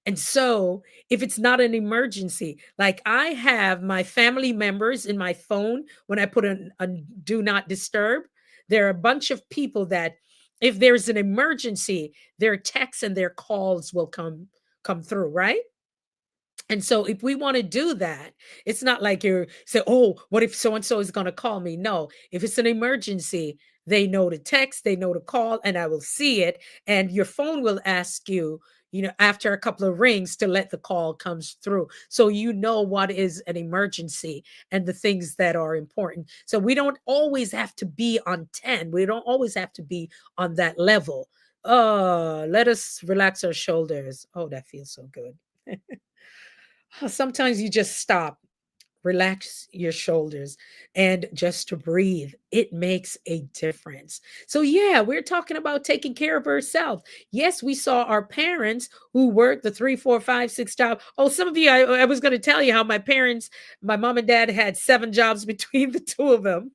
And so, if it's not an emergency, like I have my family members in my phone when I put a do not disturb, there are a bunch of people that if there's an emergency, their texts and their calls will come through, right? And so if we want to do that, it's not like you're say, oh, what if so and so is going to call me? No, if it's an emergency, they know to text, they know to call, and I will see it. And your phone will ask you, after a couple of rings to let the call comes through. So you know what is an emergency and the things that are important. So we don't always have to be on 10. We don't always have to be on that level. Oh, let us relax our shoulders. Oh, that feels so good. Sometimes you just stop, relax your shoulders, and just to breathe. It makes a difference. So, yeah, we're talking about taking care of ourselves. Yes, we saw our parents who worked the three, four, five, six jobs. Oh, some of you, I was going to tell you how my parents, my mom and dad had seven jobs between the two of them.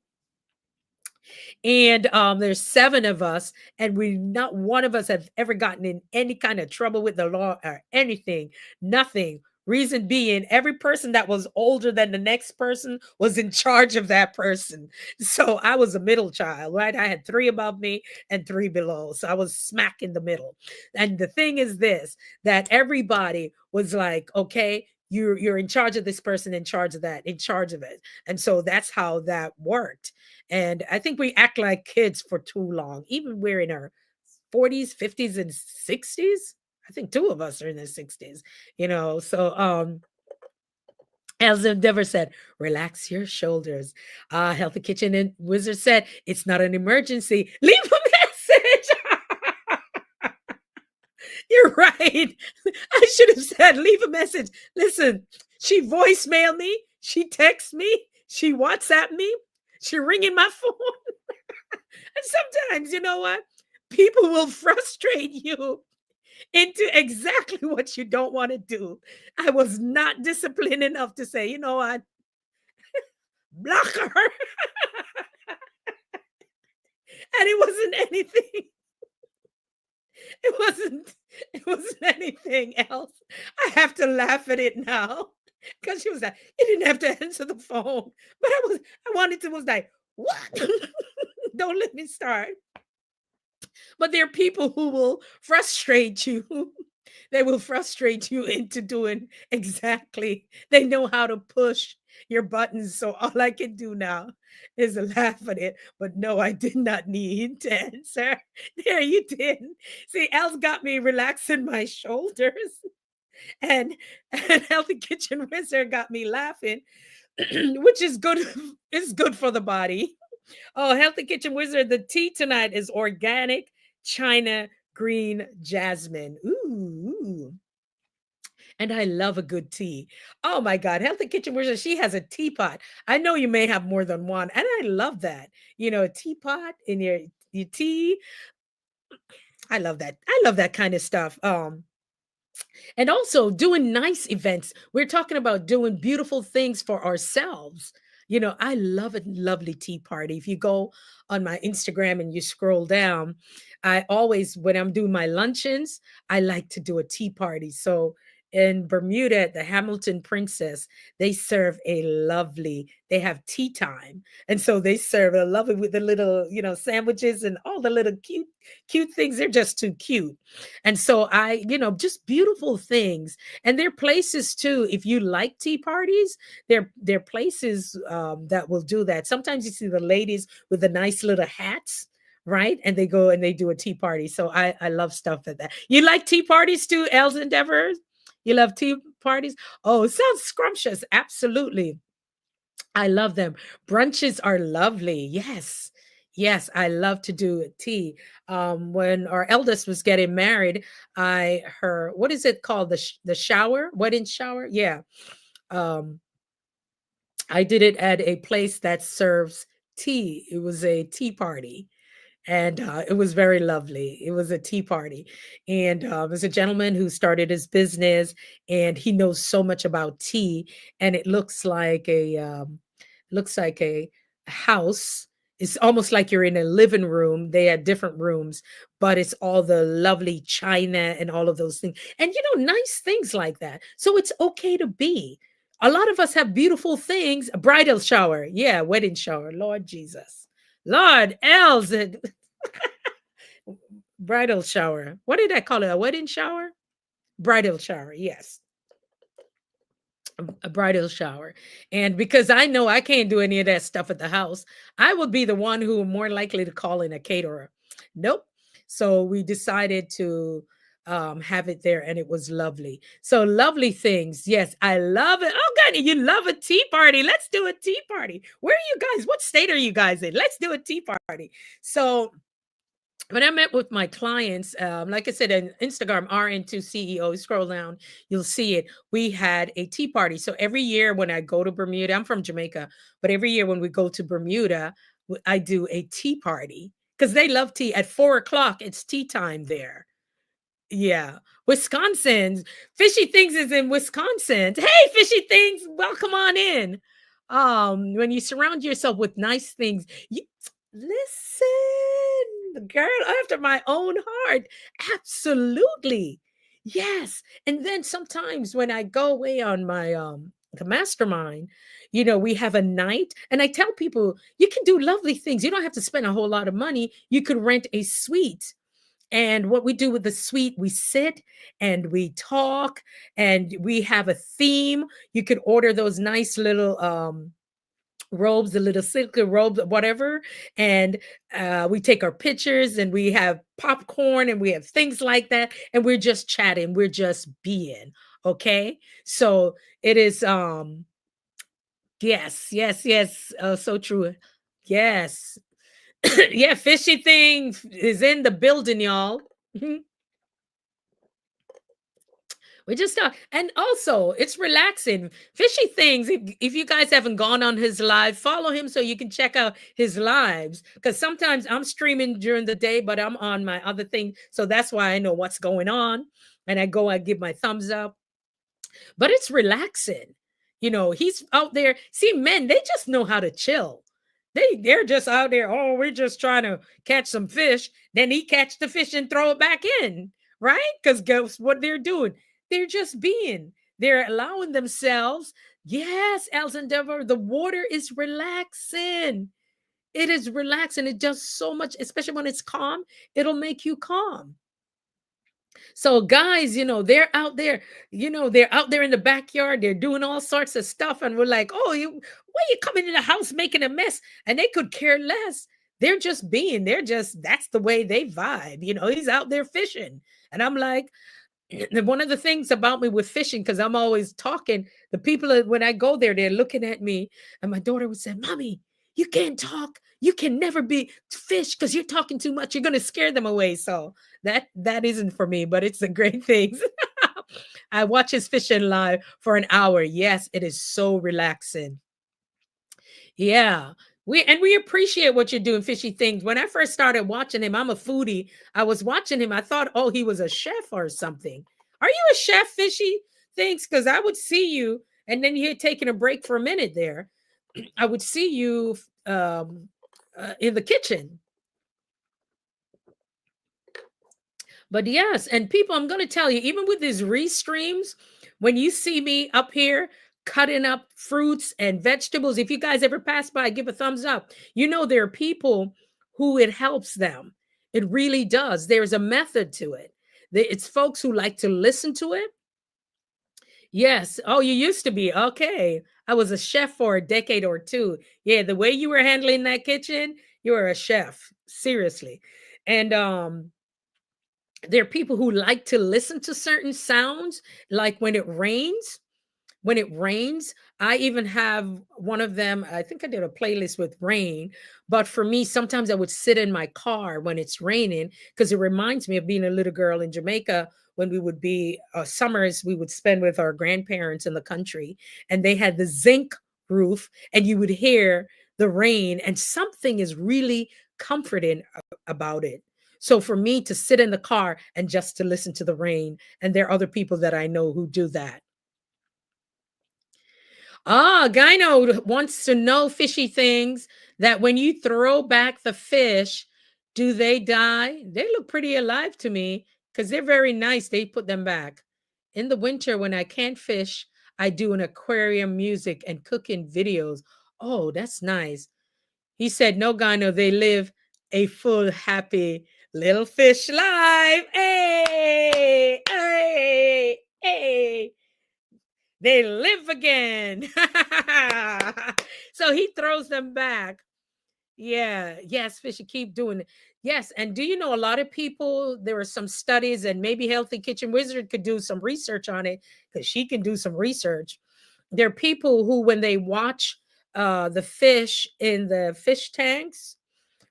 And there's seven of us, and we not one of us have ever gotten in any kind of trouble with the law or anything. Nothing. Reason being, every person that was older than the next person was in charge of that person. So I was a middle child, right? I had three above me and three below. So I was smack in the middle. And the thing is this, that everybody was like, okay, you're in charge of this person, in charge of that, in charge of it. And so that's how that worked. And I think we act like kids for too long. Even we're in our 40s, 50s, and 60s. I think two of us are in the 60s, you know. So as Endeavor said, relax your shoulders. Healthy Kitchen and Wizard said, it's not an emergency. Leave a message. You're right. I should have said, leave a message. Listen, she voicemailed me, she texts me, she WhatsApp me, she ringing my phone. And sometimes, you know what? People will frustrate you into exactly what you don't want to do. I was not disciplined enough to say, you know what? Block her. And it wasn't anything. It wasn't it wasn't anything else. I have to laugh at it now. Because she was like, you didn't have to answer the phone. But I wanted to was like, what? Don't let me start. But there are people who will frustrate you. They will frustrate you into doing exactly. They know how to push your buttons. So all I can do now is laugh at it. But no, I did not need to answer. There you did. See, Els got me relaxing my shoulders. And, and Healthy Kitchen Wizard got me laughing, which is good. Is good for the body. Oh, Healthy Kitchen Wizard, the tea tonight is organic China green jasmine. Ooh. And I love a good tea. Oh my God, Healthy Kitchen Wizard, she has a teapot. I know you may have more than one, and I love that. You know, a teapot in your tea. I love that. I love that kind of stuff. And also doing nice events. We're talking about doing beautiful things for ourselves. You know, I love a lovely tea party. If you go on my Instagram and you scroll down, I always, when I'm doing my luncheons, I like to do a tea party. So in Bermuda at the Hamilton Princess, they serve a lovely, they have tea time. And so they serve a lovely with the little, you know, sandwiches and all the little cute things. They're just too cute. And so just beautiful things. And there are places too, if you like tea parties, there are places that will do that. Sometimes you see the ladies with the nice little hats, right? And they go and they do a tea party. So I love stuff like that. You like tea parties too, Els Endeavors? You love tea parties? Oh, it sounds scrumptious. Absolutely. I love them. Brunches are lovely. Yes. Yes, I love to do tea. When our eldest was getting married, her what is it called, the shower, wedding shower? Yeah. Um, I did it at a place that serves tea. It was a tea party, and it was very lovely. It was a tea party, and there's a gentleman who started his business, and he knows so much about tea, and it looks like a house. It's almost like you're in a living room. They had different rooms, but it's all the lovely china and all of those things, and nice things like that. So it's okay to be. A lot of us have beautiful things. A bridal shower, yeah, wedding shower. Lord Jesus, Lord Els, bridal shower. What did I call it? A wedding shower? Bridal shower. Yes, a bridal shower. And because I know I can't do any of that stuff at the house, I would be the one who more likely to call in a caterer. Nope. So we decided to have it there, and it was lovely. So lovely things. Yes, I love it. Oh, God, you love a tea party. Let's do a tea party. Where are you guys? What state are you guys in? Let's do a tea party. So when I met with my clients, like I said, on Instagram, RN2CEO, scroll down, you'll see it. We had a tea party. So every year when I go to Bermuda, I'm from Jamaica, but every year when we go to Bermuda, I do a tea party because they love tea. At 4 o'clock, it's tea time there. Yeah. Wisconsin. Fishy Things is in Wisconsin. Hey, Fishy Things, welcome on in. When you surround yourself with nice things, you listen, the girl after my own heart. Absolutely. Yes. And then sometimes when I go away on my the mastermind, we have a night and I tell people you can do lovely things. You don't have to spend a whole lot of money. You could rent a suite, and what we do with the suite, we sit and we talk and we have a theme. You could order those nice little robes, the little silky robes, whatever. And we take our pictures and we have popcorn and we have things like that. And we're just chatting. We're just being. Okay. So it is yes, yes, yes. So true. Yes. Yeah, Fishy Thing is in the building, y'all. We just talk, and also it's relaxing. Fishy Things. If you guys haven't gone on his live, follow him so you can check out his lives. Because sometimes I'm streaming during the day, but I'm on my other thing, so that's why I know what's going on. And I give my thumbs up, but it's relaxing. He's out there. See, men, they just know how to chill. They're just out there. Oh, we're just trying to catch some fish. Then he catch the fish and throw it back in, right? Because guess what they're doing? They're just being. They're allowing themselves. Yes, Elson Dever, the water is relaxing. It is relaxing. It does so much, especially when it's calm. It'll make you calm. So guys, they're out there in the backyard, they're doing all sorts of stuff, and we're like, oh, why you coming in the house making a mess? And they could care less. They're just being, that's the way they vibe. He's out there fishing. And I'm like, one of the things about me with fishing, because I'm always talking, the people when I go there, they're looking at me, and my daughter would say, Mommy, you can't talk. You can never be fish because you're talking too much. You're gonna scare them away. So that isn't for me, but it's a great thing. I watch his fishing live for an hour. Yes, it is so relaxing. Yeah. We appreciate what you're doing, Fishy Things. When I first started watching him, I'm a foodie. I was watching him. I thought, oh, he was a chef or something. Are you a chef, Fishy Things? Because I would see you, and then you had taken a break for a minute there. I would see you in the kitchen. But yes, and people, I'm going to tell you, even with these restreams, when you see me up here cutting up fruits and vegetables, if you guys ever pass by, give a thumbs up. There are people who it helps them. It really does. There's a method to it. It's folks who like to listen to it. Yes. Oh, you used to be. Okay. I was a chef for a decade or two. Yeah, the way you were handling that kitchen, you were a chef. Seriously. And there are people who like to listen to certain sounds, like when it rains. When it rains, I even have one of them. I think I did a playlist with rain, but for me, sometimes I would sit in my car when it's raining because it reminds me of being a little girl in Jamaica when we would be summers we would spend with our grandparents in the country, and they had the zinc roof, and you would hear the rain, and something is really comforting about it. So for me to sit in the car and just to listen to the rain, and there are other people that I know who do that. Gyno wants to know, Fishy Things, that when you throw back the fish, do they die? They look pretty alive to me because they're very nice. They put them back. In the winter, when I can't fish, I do an aquarium music and cooking videos. Oh, that's nice. He said, no, Gyno, they live a full, happy little fish life. Hey, hey, hey, they live again. So he throws them back. Yeah. Yes, Fishy, keep doing it. Yes. And do you know a lot of people? There are some studies, and maybe Healthy Kitchen Wizard could do some research on it because she can do some research. There are people who, when they watch the fish in the fish tanks,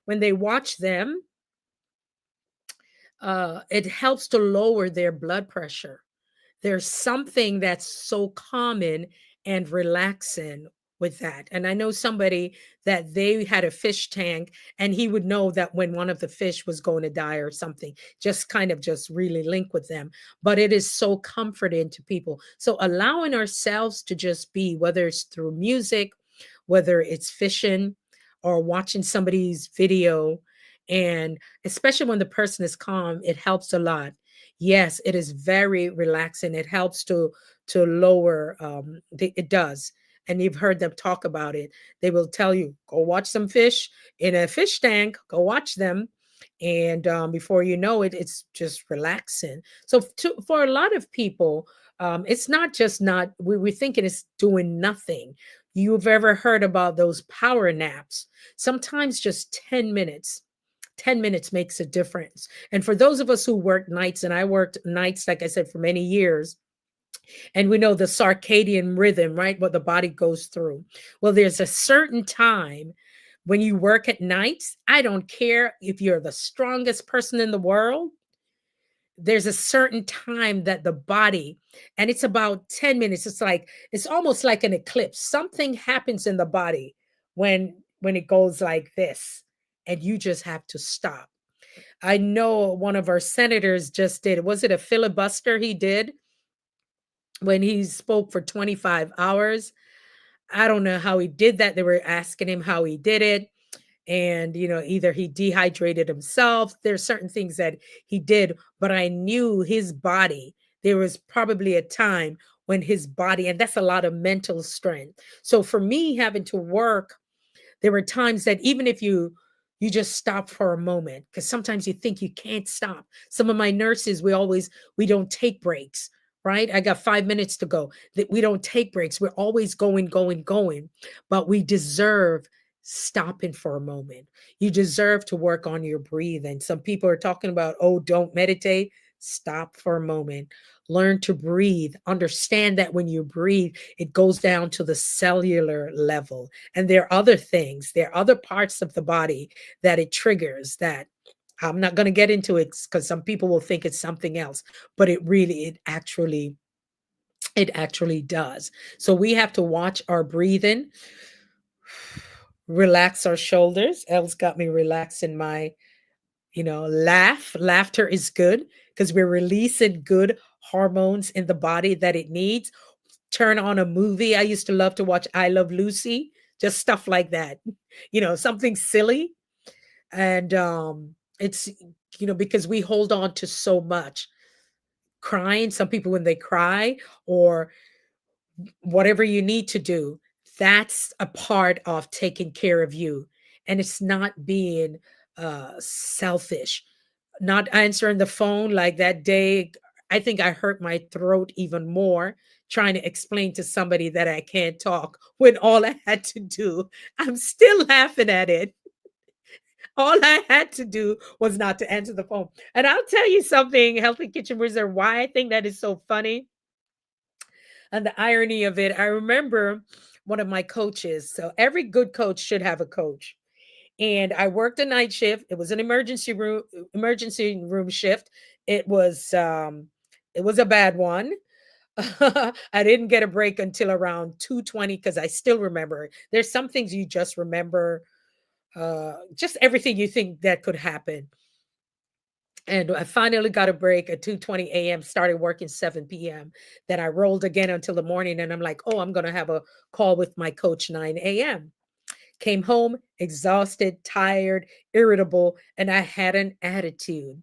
when they watch them, it helps to lower their blood pressure. There's something that's so common and relaxing with that. And I know somebody that they had a fish tank, and he would know that when one of the fish was going to die or something, just kind of just really link with them. But it is so comforting to people. So allowing ourselves to just be, whether it's through music, whether it's fishing or watching somebody's video, and especially when the person is calm, it helps a lot. Yes, it is very relaxing. It helps to lower. It does, and you've heard them talk about it. They will tell you, go watch some fish in a fish tank. Go watch them, and before you know it, it's just relaxing. So for a lot of people, it's not just not. We're thinking it's doing nothing. You've ever heard about those power naps? Sometimes just 10 minutes. 10 minutes makes a difference. And for those of us who work nights, and I worked nights, like I said, for many years, and we know the circadian rhythm, right? What the body goes through. Well, there's a certain time when you work at nights. I don't care if you're the strongest person in the world. There's a certain time that the body, and it's about 10 minutes. It's like, it's almost like an eclipse. Something happens in the body when it goes like this, and you just have to stop. I know one of our senators just did. Was it a filibuster he did when he spoke for 25 hours? I don't know how he did that. They were asking him how he did it. And, either he dehydrated himself. There's certain things that he did, but I knew his body. There was probably a time when his body, and that's a lot of mental strength. So for me, having to work, there were times that even if you just stop for a moment, because sometimes you think you can't stop. Some of my nurses, we don't take breaks, right? I got 5 minutes to go. That we don't take breaks. We're always going, going, going. But we deserve stopping for a moment. You deserve to work on your breathing. Some people are talking about, oh, don't meditate. Stop for a moment. Learn to breathe. Understand that when you breathe, it goes down to the cellular level. And there are other things, there are other parts of the body that it triggers, that I'm not going to get into it because some people will think it's something else, but it actually does. So we have to watch our breathing, relax our shoulders. Els got me relaxing my, laugh. Laughter is good because we're releasing good hormones in the body that it needs. Turn on a movie. I used to love to watch I Love Lucy, just stuff like that. Something silly. And it's because we hold on to so much. Crying, some people when they cry, or whatever you need to do, that's a part of taking care of you. And it's not being selfish, not answering the phone. Like that day, I think I hurt my throat even more trying to explain to somebody that I can't talk when all I had to do, I'm still laughing at it. All I had to do was not to answer the phone. And I'll tell you something, Healthy Kitchen Wizard, why I think that is so funny. And the irony of it, I remember one of my coaches. So every good coach should have a coach. And I worked a night shift. It was an emergency room shift. It was um it was a bad one. I didn't get a break until around 2:20 because I still remember. There's some things you just remember, just everything you think that could happen. And I finally got a break at 2:20 a.m., started working 7 p.m. Then I rolled again until the morning, and I'm like, oh, I'm going to have a call with my coach 9 a.m. Came home exhausted, tired, irritable, and I had an attitude.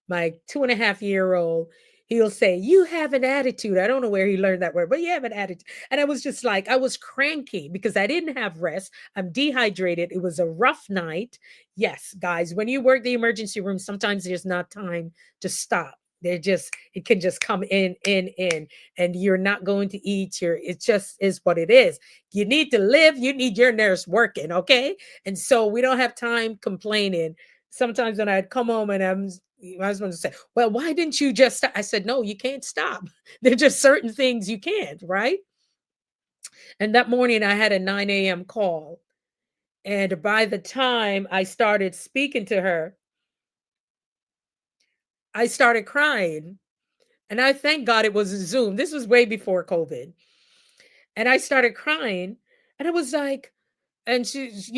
My 2.5-year-old, he'll say, you have an attitude. I don't know where he learned that word, but you have an attitude. And I was just like, I was cranky because I didn't have rest. I'm dehydrated. It was a rough night. Yes, guys, when you work the emergency room, sometimes there's not time to stop. It can just come in, and you're not going to eat. It just is what it is. You need to live, you need your nerves working, okay? And so we don't have time complaining. Sometimes when I'd come home and my husband would say, well, why didn't you just stop? I said, no, you can't stop. There are just certain things you can't, right? And that morning I had a 9 a.m. call. And by the time I started speaking to her, I started crying. And I thank God it was a Zoom. This was way before COVID. And I started crying. And it was like, and she's,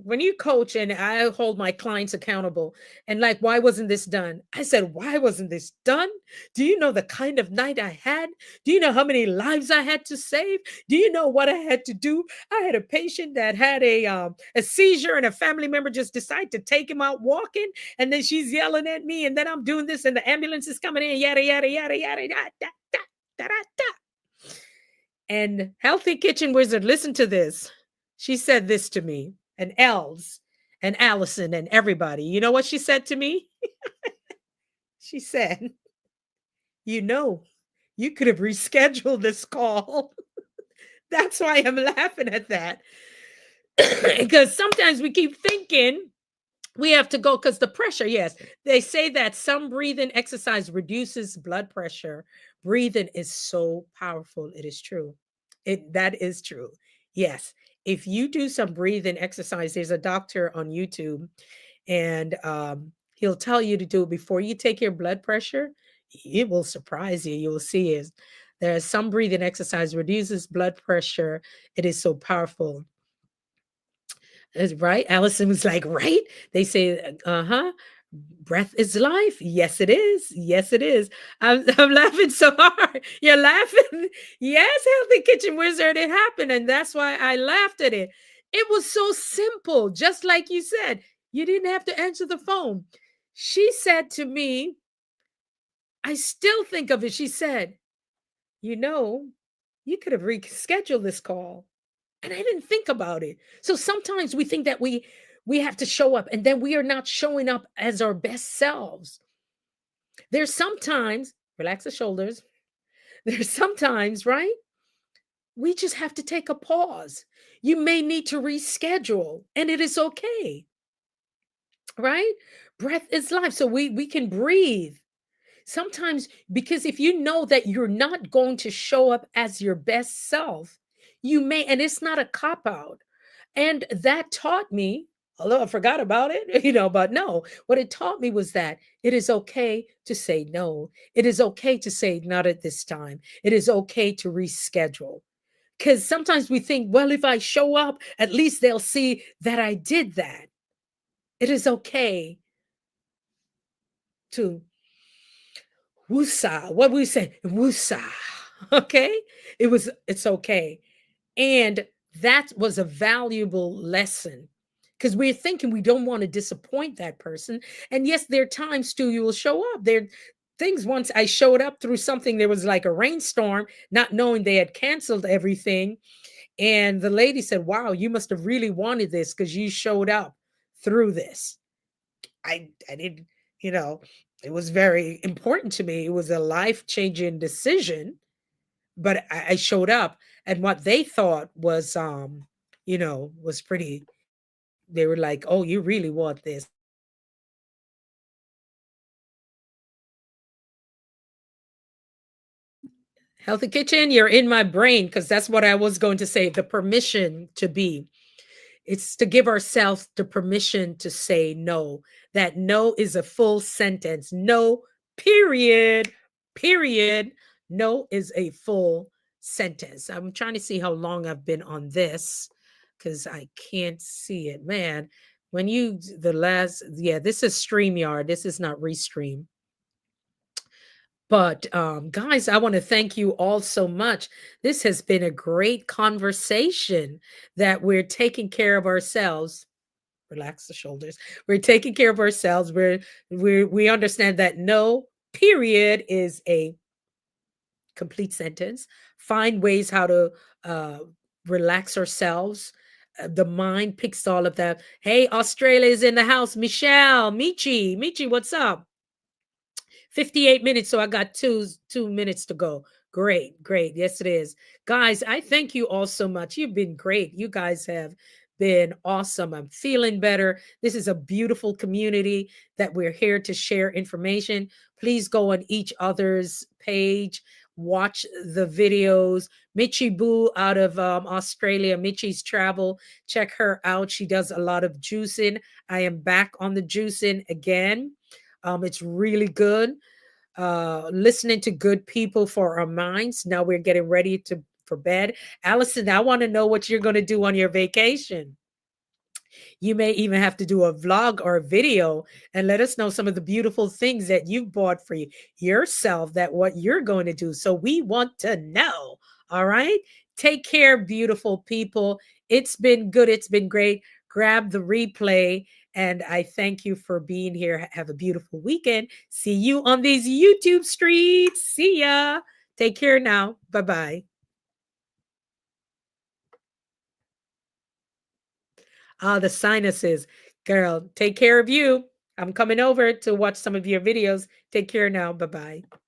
when you coach and I hold my clients accountable, and like, why wasn't this done? I said, why wasn't this done? Do you know the kind of night I had? Do you know how many lives I had to save? Do you know what I had to do? I had a patient that had a seizure, and a family member just decided to take him out walking, and then she's yelling at me, and then I'm doing this, and the ambulance is coming in, yada yada yada yada yada da, da, da, da, da. And Healthy Kitchen Wizard, listen to this. She said this to me, and Els and Allison and everybody. You know what she said to me? She said, you know, you could have rescheduled this call. That's why I'm laughing at that. Because sometimes we keep thinking we have to go because the pressure, yes, they say that some breathing exercise reduces blood pressure. Breathing is so powerful. It is true. That is true. Yes. If you do some breathing exercise, there's a doctor on YouTube, and he'll tell you to do it before you take your blood pressure. It will surprise you. You will see is there's some breathing exercise reduces blood pressure. It is so powerful. That's right. Allison was like, right? They say, uh-huh. Breath is life. Yes, it is. Yes, it is. I'm laughing so hard. You're laughing. Yes, Healthy Kitchen Wizard, it happened. And that's why I laughed at it. It was so simple, just like you said. You didn't have to answer the phone. She said to me, I still think of it. She said, you know, you could have rescheduled this call. And I didn't think about it. So sometimes we think that we have to show up, and then we are not showing up as our best selves. There's sometimes, relax the shoulders. There's sometimes, right? We just have to take a pause. You may need to reschedule, and it is okay, right? Breath is life. So we can breathe. Sometimes, because if you know that you're not going to show up as your best self, you may, and it's not a cop out. And that taught me, although I forgot about it, but no, what it taught me was that it is okay to say no. It is okay to say not at this time. It is okay to reschedule. Because sometimes we think, well, if I show up, at least they'll see that I did that. It is okay to woosah. What we say? Woosah. Okay? It's okay. And that was a valuable lesson because we're thinking we don't want to disappoint that person. And yes, there are times too you will show up. There are things once I showed up through something, there was like a rainstorm, not knowing they had canceled everything. And the lady said, wow, you must have really wanted this because you showed up through this. I didn't, you know, it was very important to me. It was a life-changing decision, but I showed up, and what they thought was was pretty. They were like, oh, you really want this. Healthy Kitchen, you're in my brain because that's what I was going to say. The permission to be. It's to give ourselves the permission to say no. That no is a full sentence. No, period. Period. No is a full sentence. I'm trying to see how long I've been on this because I can't see it. Man, when you, the last, yeah, this is StreamYard. This is not Restream. But guys, I want to thank you all so much. This has been a great conversation that we're taking care of ourselves. Relax the shoulders. We're taking care of ourselves. We understand that no period is a complete sentence. Find ways how to uh, relax ourselves. The mind picks all of that. Hey, Australia is in the house. Michelle, Michi, what's up? 58 minutes, so I got 2 minutes to go. Great. Yes, it is. Guys, I thank you all so much. You've been great. You guys have been awesome. I'm feeling better. This is a beautiful community that we're here to share information. Please go on each other's page, watch the videos. Michi Boo out of Australia, Michi's Travel. Check her out. She does a lot of juicing. I am back on the juicing again. It's really good. Listening to good people for our minds. Now we're getting ready to for bed. Allison, I want to know what you're going to do on your vacation. You may even have to do a vlog or a video and let us know some of the beautiful things that you've bought for yourself, that what you're going to do. So we want to know. All right. Take care, beautiful people. It's been good. It's been great. Grab the replay. And I thank you for being here. Have a beautiful weekend. See you on these YouTube streets. See ya. Take care now. Bye bye. Ah, the sinuses. Girl, take care of you. I'm coming over to watch some of your videos. Take care now. Bye bye.